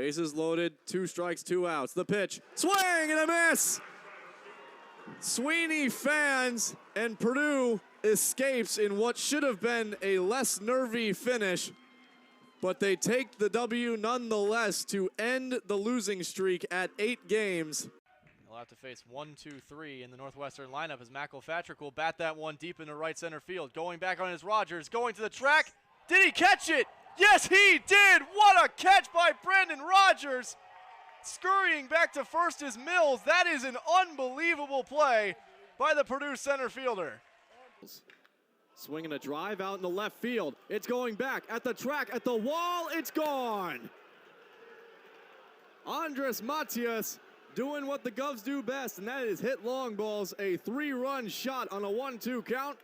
Bases loaded, 2 strikes, 2 outs. The pitch, swing and a miss! Sweeney fans, and Purdue escapes in what should have been a less nervy finish, but they take the W nonetheless to end the losing streak at 8 games. He'll have to face 1, 2, 3 in the Northwestern lineup as McElpatrick will bat that one deep into right center field. Going back on his Rogers, going to the track. Did he catch it? Yes, he did! What a catch by Brandon Rogers! Scurrying back to first is Mills. That is an unbelievable play by the Purdue center fielder. Swinging a drive out in the left field. It's going back at the track, at the wall. It's gone. Andres Matias doing what the Govs do best, and that is hit long balls. A 3-run shot on a 1-2 count.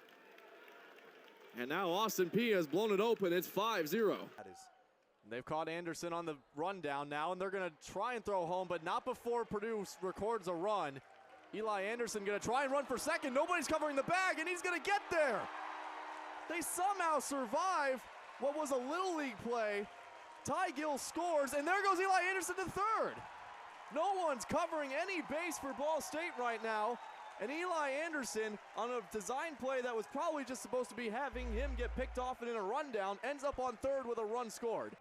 And now Austin Peay has blown it open. It's 5-0. They've caught Anderson on the rundown now, and they're going to try and throw home, but not before Purdue records a run. Eli Anderson going to try and run for second. Nobody's covering the bag, and he's going to get there. They somehow survive what was a Little League play. Ty Gill scores, and there goes Eli Anderson to third. No one's covering any base for Ball State right now. And Eli Anderson, on a design play that was probably just supposed to be having him get picked off and in a rundown, ends up on third with a run scored.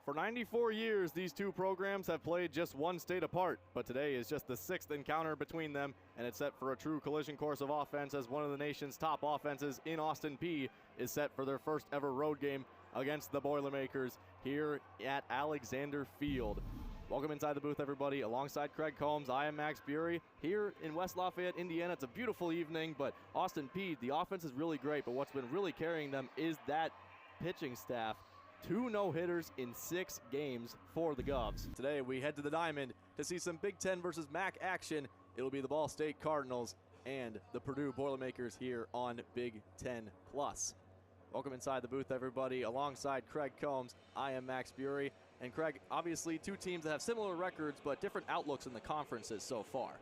For 94 years, these two programs have played just one state apart, but today is just the 6th encounter between them, and it's set for a true collision course of offense as one of the nation's top offenses in Austin Peay is set for their first ever road game against the Boilermakers here at Alexander Field. Welcome inside the booth, everybody. Alongside Craig Combs, I am Max Bury. Here in West Lafayette, Indiana, it's a beautiful evening, but Austin Peay, the offense is really great, but what's been really carrying them is that pitching staff. 2 no-hitters in 6 games for the Govs. Today we head to the Diamond to see some Big Ten versus MAC action. It'll be the Ball State Cardinals and the Purdue Boilermakers here on Big Ten Plus. Welcome inside the booth, everybody. Alongside Craig Combs, I am Max Bury. And Craig, obviously 2 teams that have similar records but different outlooks in the conferences so far.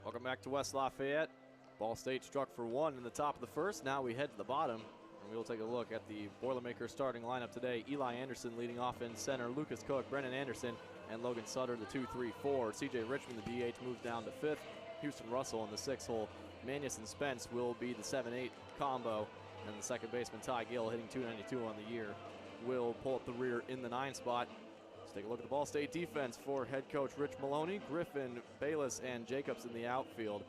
Welcome back to West Lafayette. Ball State struck for 1 in the top of the first. Now we head to the bottom. And we'll take a look at the Boilermakers starting lineup today. Eli Anderson leading off in center. Lucas Cook, Brennan Anderson, and Logan Sutter, the 2-3-4. CJ Richmond, the DH, moves down to 5th. Houston Russell in the 6th hole. Manius and Spence will be the 7-8 combo. And the second baseman, Ty Gill, hitting .292 on the year, will pull up the rear in the 9 spot. Let's take a look at the Ball State defense for head coach Rich Maloney. Griffin, Bayless, and Jacobs in the outfield.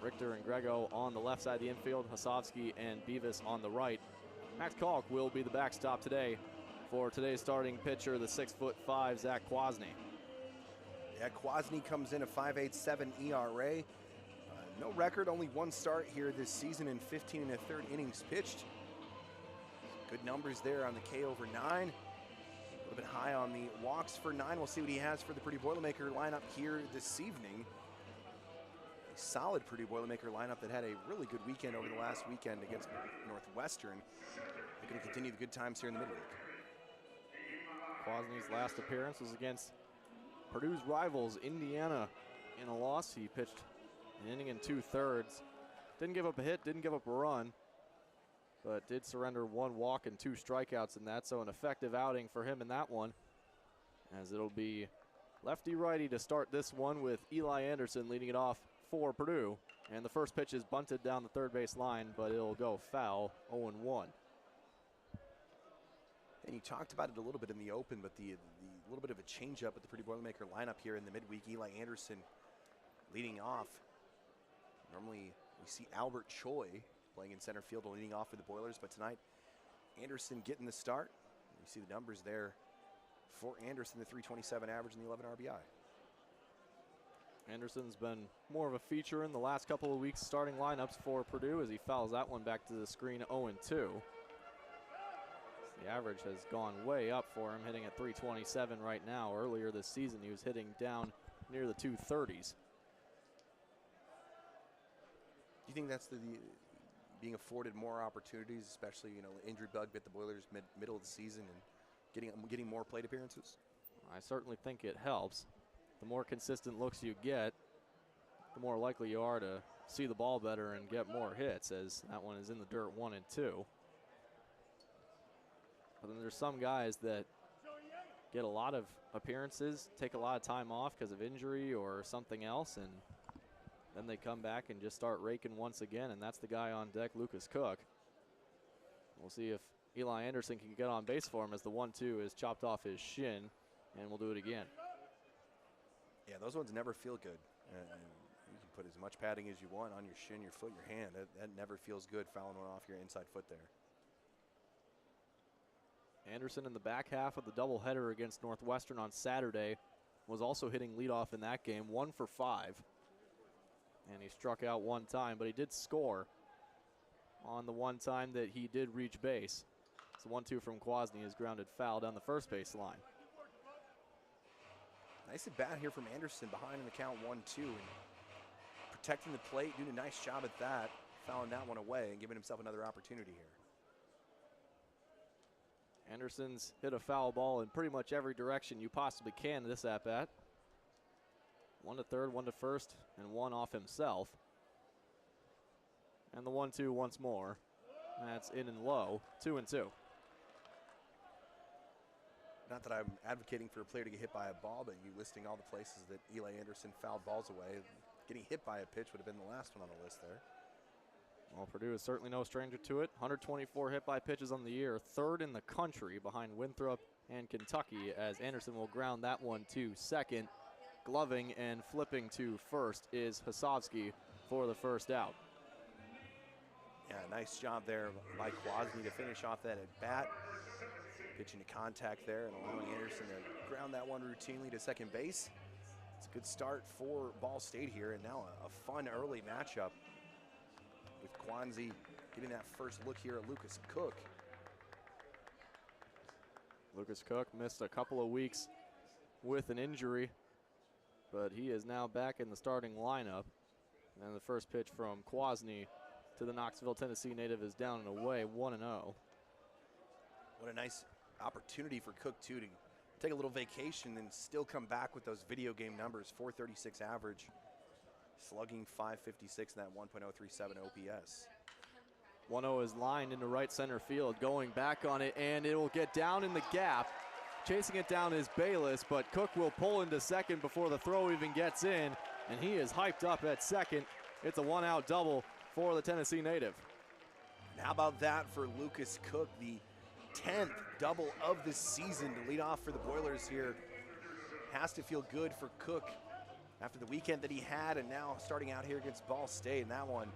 Richter and Grego on the left side of the infield. Hasovsky and Beavis on the right. Max Kalk will be the backstop today for today's starting pitcher, the 6'5" Zach Kwasny. Yeah, Kwasny comes in a 5.87 ERA. No record, only 1 start here this season in 15 1/3 innings pitched. Good numbers there on the K over 9. A little bit high on the walks for 9. We'll see what he has for the Purdue Boilermaker lineup here this evening. A solid Purdue Boilermaker lineup that had a really good weekend over the last weekend against Northwestern. They're going to continue the good times here in the midweek. Kwasny's last appearance was against Purdue's rivals, Indiana, in a loss. He pitched an inning and 2/3. Didn't give up a hit, didn't give up a run, but did surrender 1 walk and 2 strikeouts in that, so an effective outing for him in that one, as it'll be lefty-righty to start this one with Eli Anderson leading it off for Purdue. And the first pitch is bunted down the third base line, but it'll go foul, 0-1. And you talked about it a little bit in the open, but the little bit of a change-up at the Purdue Boilermaker lineup here in the midweek. Eli Anderson leading off. Normally we see Albert Choi playing in center field and leading off for the Boilers, but tonight Anderson getting the start. You see the numbers there for Anderson, the .327 average and the 11 RBI. Anderson's been more of a feature in the last couple of weeks starting lineups for Purdue as he fouls that one back to the screen, 0-2. The average has gone way up for him, hitting at .327 right now. Earlier this season, he was hitting down near the 230s. Do you think that's being afforded more opportunities, especially, injury bug bit the Boilers middle of the season and getting more plate appearances? I certainly think it helps. The more consistent looks you get, the more likely you are to see the ball better and get more hits, as that one is in the dirt 1-2. But then there's some guys that get a lot of appearances, take a lot of time off because of injury or something else, and then they come back and just start raking once again, and that's the guy on deck, Lucas Cook. We'll see if Eli Anderson can get on base for him as the 1-2 is chopped off his shin, and we'll do it again. Yeah, those ones never feel good. And you can put as much padding as you want on your shin, your foot, your hand. That never feels good, fouling one off your inside foot there. Anderson in the back half of the doubleheader against Northwestern on Saturday was also hitting leadoff in that game, 1 for 5. And he struck out one time, but he did score on the one time that he did reach base. So 1-2 from Kwasny is grounded foul down the first base line. Nice at bat here from Anderson behind in the count 1-2. And protecting the plate, doing a nice job at that, fouling that one away and giving himself another opportunity here. Anderson's hit a foul ball in pretty much every direction you possibly can this at-bat. 1 to third, 1 to first, and 1 off himself. And the 1-2 once more. That's in and low, 2-2. Not that I'm advocating for a player to get hit by a ball, but you listing all the places that Eli Anderson fouled balls away. Getting hit by a pitch would have been the last one on the list there. Well, Purdue is certainly no stranger to it. 124 hit by pitches on the year, 3rd in the country behind Winthrop and Kentucky, as Anderson will ground that one to second. Gloving and flipping to first is Hasovsky for the first out. Yeah, nice job there by Kwasny to finish off that at bat. Pitching to contact there and allowing Anderson to ground that one routinely to second base. It's a good start for Ball State here, and now a fun early matchup with Kwasny getting that first look here at Lucas Cook. Lucas Cook missed a couple of weeks with an injury, but he is now back in the starting lineup. And the first pitch from Kwasny to the Knoxville, Tennessee native is down and away, 1-0. What a nice opportunity for Cook, too, to take a little vacation and still come back with those video game numbers. 436 average, slugging 556 and that 1.037 OPS. 1-0 is lined into right center field, going back on it, and it will get down in the gap. Chasing it down is Bayless, but Cook will pull into second before the throw even gets in, and he is hyped up at second. It's a 1-out double for the Tennessee native. And how about that for Lucas Cook, the 10th double of the season to lead off for the Boilers here. Has to feel good for Cook after the weekend that he had, and now starting out here against Ball State. And that one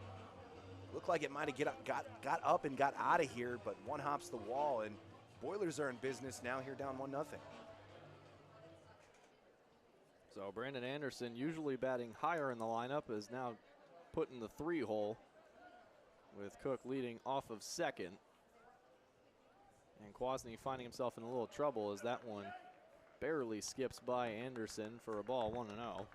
looked like it might have got up and got out of here, but one hops the wall, and Boilers are in business now here down 1-0. So Brandon Anderson, usually batting higher in the lineup, is now put in the 3-hole with Cook leading off of second. And Kwasny finding himself in a little trouble as that one barely skips by Anderson for a ball, 1-0.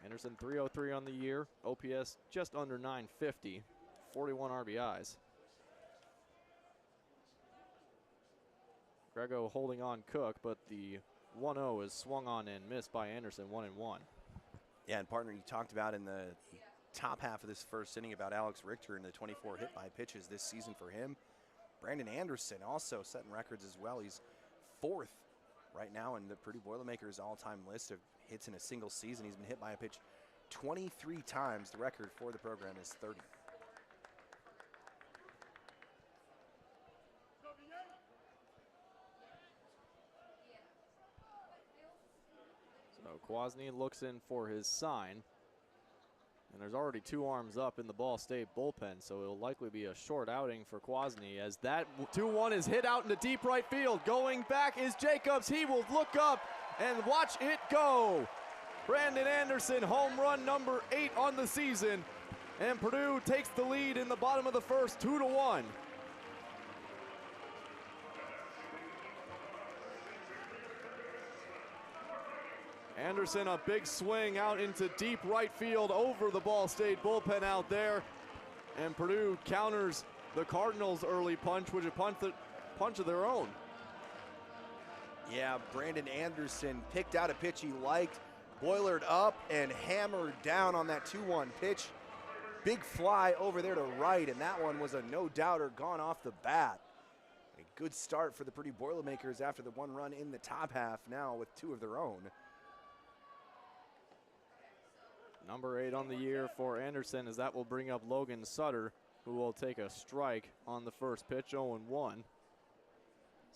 Anderson 303 on the year, OPS just under 950, 41 RBIs. Grego holding on Cook, but the 1-0 is swung on and missed by Anderson, 1-1. Yeah, and partner, you talked about in the top half of this first inning about Alex Richter and the 24 hit by pitches this season for him. Brandon Anderson also setting records as well. He's 4th right now in the Purdue Boilermakers all-time list of hits in a single season. He's been hit by a pitch 23 times. The record for the program is 30. So Kwasny looks in for his sign. And there's already 2 arms up in the Ball State bullpen, so it'll likely be a short outing for Kwasny as that 2-1 is hit out into deep right field. Going back is Jacobs. He will look up and watch it go. Brandon Anderson, home run number 8 on the season. And Purdue takes the lead in the bottom of the first, 2-1. Anderson, a big swing out into deep right field over the Ball State bullpen out there. And Purdue counters the Cardinals' early punch, which is a punch of their own. Yeah, Brandon Anderson picked out a pitch he liked, boilered up and hammered down on that 2-1 pitch. Big fly over there to right, and that one was a no-doubter gone off the bat. A good start for the Purdue Boilermakers after the one run in the top half, now with two of their own. Number 8 on the year for Anderson, as that will bring up Logan Sutter, who will take a strike on the first pitch, 0-1.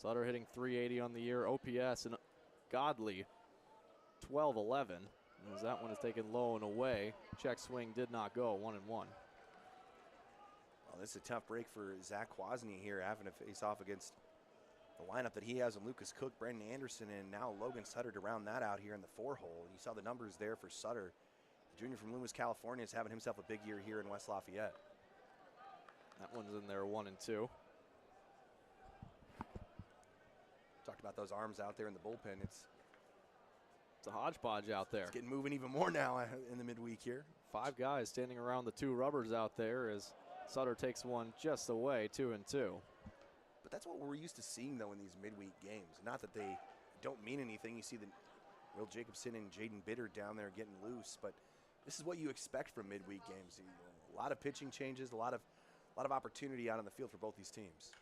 Sutter hitting .380 on the year, OPS and godly 12-11, as that one is taken low and away. Check swing did not go, 1-1. Well, this is a tough break for Zach Kwasny here, having to face off against the lineup that he has in Lucas Cook, Brandon Anderson, and now Logan Sutter to round that out here in the 4-hole. You saw the numbers there for Sutter. The junior from Loomis, California, is having himself a big year here in West Lafayette. That one's in there, 1-2. Talked about those arms out there in the bullpen. It's a hodgepodge out there. It's getting moving even more now in the midweek here. 5 guys standing around the 2 rubbers out there as Sutter takes one just away, 2-2. But that's what we're used to seeing, though, in these midweek games. Not that they don't mean anything. You see the Will Jacobson and Jaden Bitter down there getting loose, but this is what you expect from midweek games. A lot of pitching changes, a lot of opportunity out on the field for both these teams.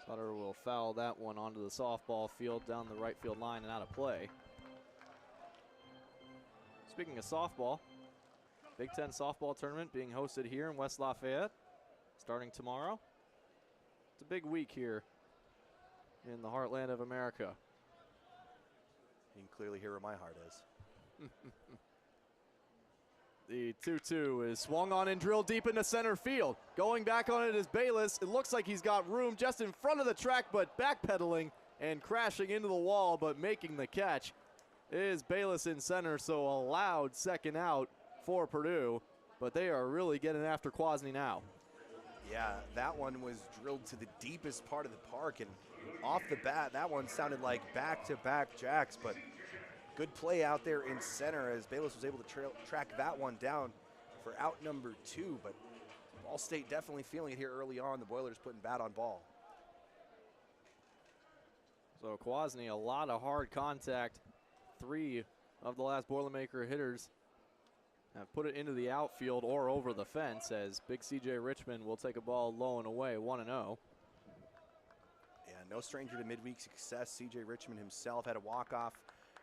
Sutter will foul that one onto the softball field down the right field line and out of play. Speaking of softball, Big Ten softball tournament being hosted here in West Lafayette, starting tomorrow. It's a big week here in the heartland of America. You can clearly hear where my heart is. The 2-2 is swung on and drilled deep into center field. Going back on it is Bayless. It looks like he's got room just in front of the track, but backpedaling and crashing into the wall, but making the catch is Bayless in center, so a loud second out for Purdue, but they are really getting after Kwasny now. Yeah, that one was drilled to the deepest part of the park, and off the bat, that one sounded like back-to-back jacks, but good play out there in center as Bayless was able to track that one down for out number 2, but Ball State definitely feeling it here early on. The Boilers putting bat on ball. So Kwasny, a lot of hard contact. 3 of the last Boilermaker hitters have put it into the outfield or over the fence, as big CJ Richmond will take a ball low and away, 1-0. Yeah, no stranger to midweek success. CJ Richmond himself had a walk-off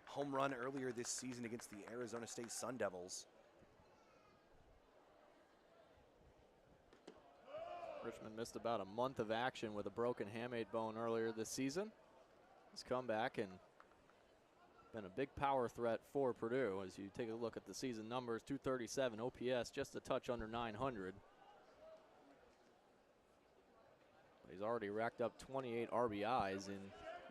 home run earlier this season against the Arizona State Sun Devils. Richmond missed about a month of action with a broken hamate bone earlier this season. He's come back and been a big power threat for Purdue. As you take a look at the season numbers, 237 OPS, just a touch under 900. But he's already racked up 28 RBIs in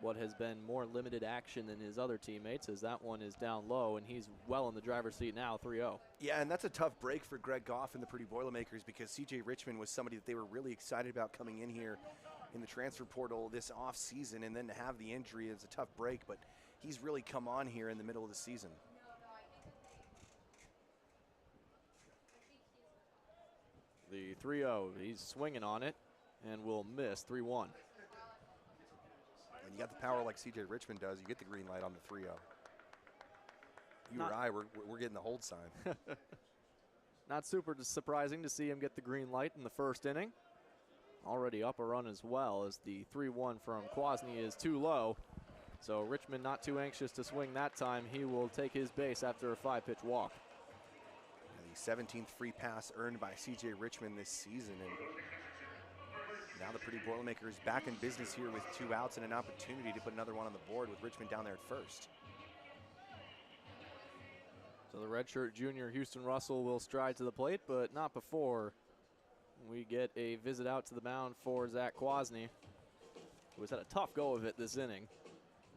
what has been more limited action than his other teammates, as that one is down low, and he's well in the driver's seat now, 3-0. Yeah, and that's a tough break for Greg Goff and the Purdue Boilermakers, because CJ Richmond was somebody that they were really excited about coming in here in the transfer portal this offseason, and then to have the injury is a tough break, but he's really come on here in the middle of the season. The 3-0, he's swinging on it and will miss, 3-1. When you got the power like CJ Richmond does, you get the green light on the 3-0. You or I, we're getting the hold sign. Not super surprising to see him get the green light in the first inning. Already up a run as well, as the 3-1 from Kwasny is too low. So Richmond not too anxious to swing that time. He will take his base after a 5-pitch walk. And the 17th free pass earned by CJ Richmond this season. And now the Purdue Boilermakers back in business here with 2 outs and an opportunity to put another one on the board with Richmond down there at first. So the redshirt junior Houston Russell will stride to the plate, but not before we get a visit out to the mound for Zach Kwasny, who has had a tough go of it this inning.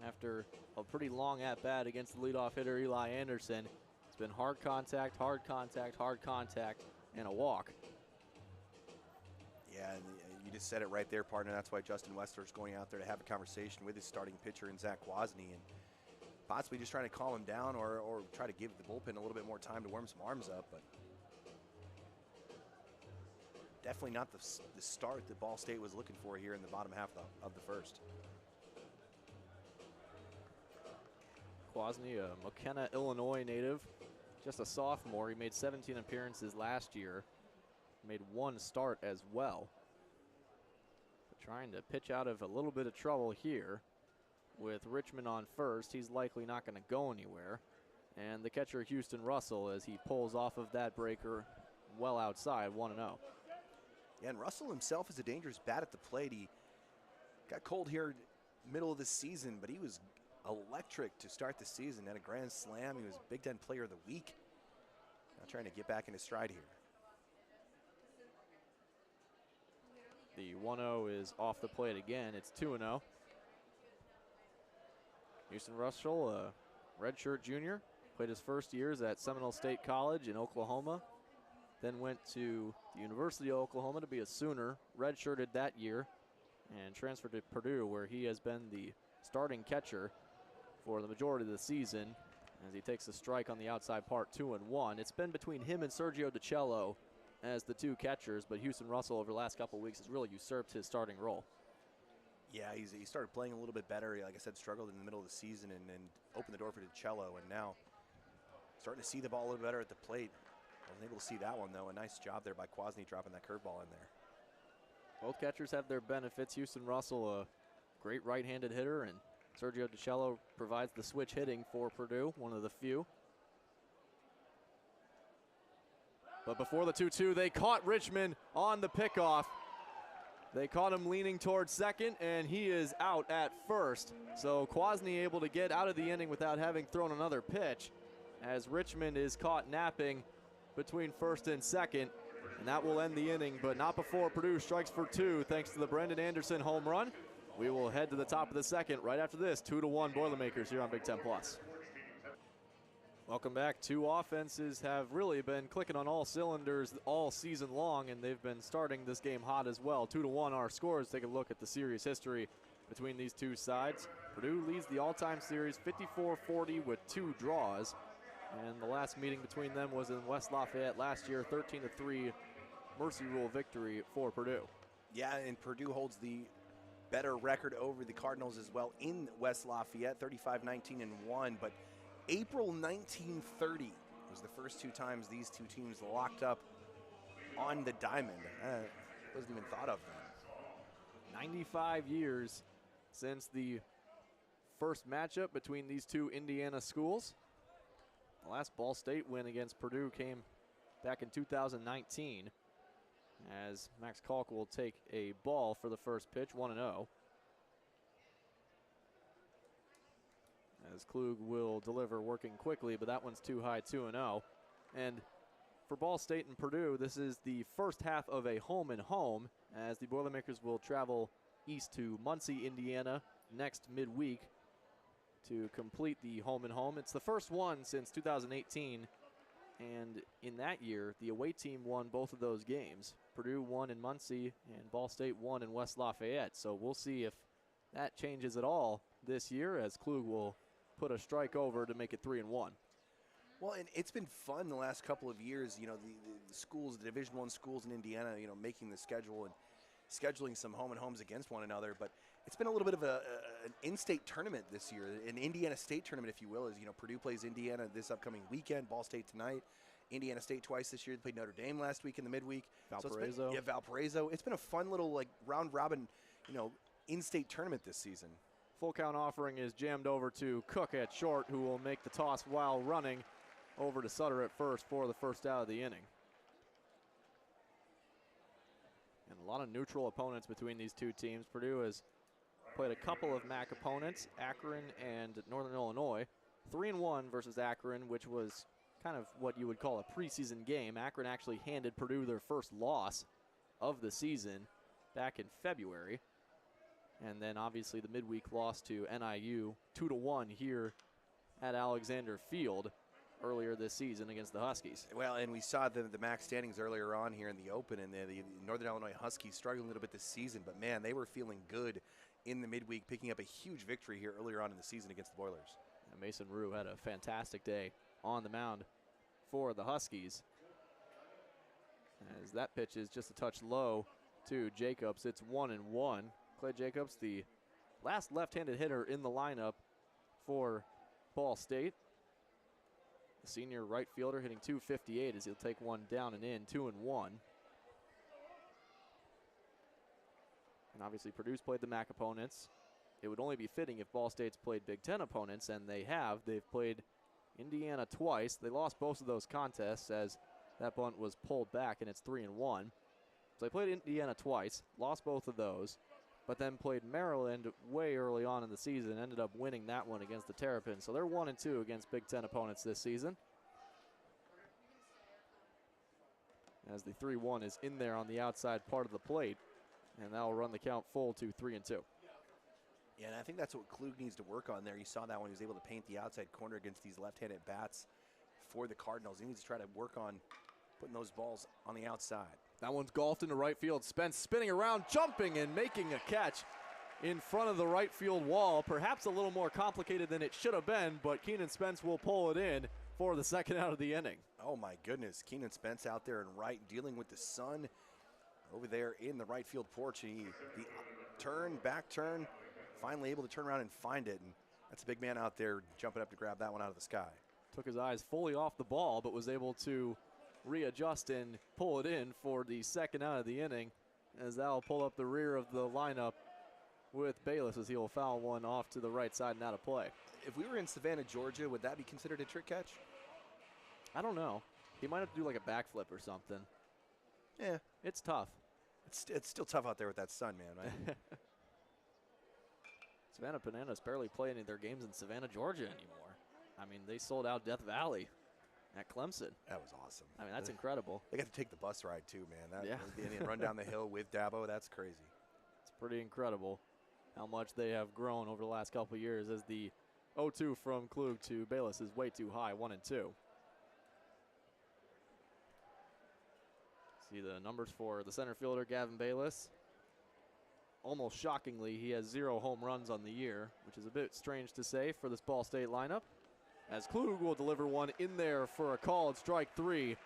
After a pretty long at-bat against the leadoff hitter Eli Anderson, it's been hard contact, hard contact, hard contact, and a walk. Yeah, and you just said it right there, partner. That's why Justin Wessler's going out there to have a conversation with his starting pitcher in Zach Kwasny, and possibly just trying to calm him down or try to give the bullpen a little bit more time to warm some arms up. But definitely not the start that Ball State was looking for here in the bottom half of the first. Kwasny, a McKenna, Illinois native, just a sophomore. He made 17 appearances last year, made 1 start as well. trying to pitch out of a little bit of trouble here with Richmond on first. He's likely not going to go anywhere. And the catcher, Houston Russell, as he pulls off of that breaker well outside, 1-0. Yeah, and Russell himself is a dangerous bat at the plate. He got cold here middle of the season, but he was electric to start the season. Had a grand slam. He was Big Ten Player of the Week. Now trying to get back into stride here. The 1-0 is off the plate again. It's 2-0. Houston Russell, a redshirt junior, played his first years at Seminole State College in Oklahoma, then went to the University of Oklahoma to be a Sooner, redshirted that year, and transferred to Purdue, where he has been the starting catcher for the majority of the season as he takes a strike on the outside part, 2-1. It's been between him and Sergio DiCello as the two catchers, but Houston Russell over the last couple of weeks has really usurped his starting role. Yeah, he started playing a little bit better. Like I said, struggled in the middle of the season and opened the door for DiCello, and now starting to see the ball a little better at the plate. Wasn't able to see that one, though. A nice job there by Kwasny dropping that curveball in there. Both catchers have their benefits. Houston Russell, a great right-handed hitter, and Sergio DiCello provides the switch hitting for Purdue, one of the few. But before the 2-2, they caught Richmond on the pickoff. They caught him leaning towards second, and he is out at first. So Kwasny able to get out of the inning without having thrown another pitch, as Richmond is caught napping between first and second. And that will end the inning, but not before Purdue strikes for two thanks to the Brendan Anderson home run. We will head to the top of the second right after this. 2-1 Boilermakers here on Big Ten Plus. Welcome back. Two offenses have really been clicking on all cylinders all season long, and they've been starting this game hot as well. 2-1 our scores. Take a look at the series history between these two sides. Purdue leads the all-time series 54-40 with 2 draws. And the last meeting between them was in West Lafayette last year, 13-3 Mercy Rule victory for Purdue. Yeah, and Purdue holds the better record over the Cardinals as well in West Lafayette, 35-19-1. But April 1930 was the first 2 times these two teams locked up on the diamond. Wasn't even thought of then. 95 years since the first matchup between these two Indiana schools. The last Ball State win against Purdue came back in 2019, as Max Kalk will take a ball for the first pitch, 1-0. As Klug will deliver working quickly, but that one's too high, 2-0. And for Ball State and Purdue, this is the first half of a home and home, as the Boilermakers will travel east to Muncie, Indiana next midweek to complete the home and home. It's the first one since 2018, and in that year, the away team won both of those games. Purdue won in Muncie, and Ball State won in West Lafayette. So we'll see if that changes at all this year, as Klug will put a strike over to make it 3-1. Well, and it's been fun the last couple of years, you know, the schools, the Division I schools in Indiana, you know, making the schedule and scheduling some home and homes against one another. But it's been a little bit of an in-state tournament this year, an Indiana State tournament, if you will, as, you know, Purdue plays Indiana this upcoming weekend, Ball State tonight, Indiana State twice this year. They played Notre Dame last week in the midweek. Valparaiso. So Valparaiso. It's been a fun little, like, round-robin, you know, in-state tournament this season. Full count offering is jammed over to Cook at short, who will make the toss while running over to Sutter at first for the first out of the inning. And a lot of neutral opponents between these two teams. Purdue has played a couple of MAC opponents, Akron and Northern Illinois. 3-1 versus Akron, which was kind of what you would call a preseason game. Akron actually handed Purdue their first loss of the season back in February. And then obviously the midweek loss to NIU, 2-1 here at Alexander Field earlier this season against the Huskies. Well, and we saw the MAC standings earlier on here in the open, and the Northern Illinois Huskies struggling a little bit this season, but man, they were feeling good in the midweek, picking up a huge victory here earlier on in the season against the Boilers. And Mason Rue had a fantastic day on the mound for the Huskies, as that pitch is just a touch low to Jacobs. It's 1-1. Clay Jacobs, the last left-handed hitter in the lineup for Ball State. The senior right fielder hitting .258 as he'll take one down and in, 2-1. And obviously Purdue's played the MAC opponents. It would only be fitting if Ball State's played Big Ten opponents, and they have. They've played Indiana twice. They lost both of those contests as that bunt was pulled back, and it's 3-1. So they played Indiana twice, lost both of those, but then played Maryland way early on in the season, ended up winning that one against the Terrapins. So they're 1-2 against Big Ten opponents this season. As the 3-1 is in there on the outside part of the plate, and that'll run the count full to 3-2. Yeah, and I think that's what Klug needs to work on there. You saw that when he was able to paint the outside corner against these left-handed bats for the Cardinals. He needs to try to work on putting those balls on the outside. That one's golfed into right field. Spence spinning around, jumping and making a catch in front of the right field wall. Perhaps a little more complicated than it should have been, but Keenan Spence will pull it in for the second out of the inning. Oh my goodness, Keenan Spence out there in right, dealing with the sun over there in the right field porch. The back turn, finally able to turn around and find it. And that's a big man out there jumping up to grab that one out of the sky. Took his eyes fully off the ball, but was able to readjust and pull it in for the second out of the inning, as that'll pull up the rear of the lineup with Bayless as he'll foul one off to the right side and out of play. If we were in Savannah, Georgia, would that be considered a trick catch? I don't know. He might have to do like a backflip or something. Yeah. It's tough. It's still tough out there with that sun, man, right? Savannah Bananas barely play any of their games in Savannah, Georgia anymore. I mean, they sold out Death Valley at Clemson. That was awesome. I mean, that's incredible. They got to take the bus ride too, man. Yeah. And run down the hill with Dabo. That's crazy. It's pretty incredible how much they have grown over the last couple of years, as the 0-2 from Klug to Bayless is way too high, 1-2. See the numbers for the center fielder, Gavin Bayless. Almost shockingly, he has 0 home runs on the year, which is a bit strange to say for this Ball State lineup. As Klug will deliver one in there for a called strike 3,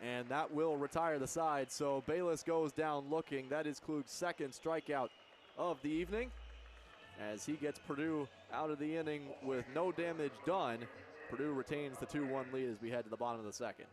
and that will retire the side. So Bayless goes down looking. That is Klug's second strikeout of the evening, as he gets Purdue out of the inning with no damage done. Purdue retains the 2-1 lead as we head to the bottom of the second.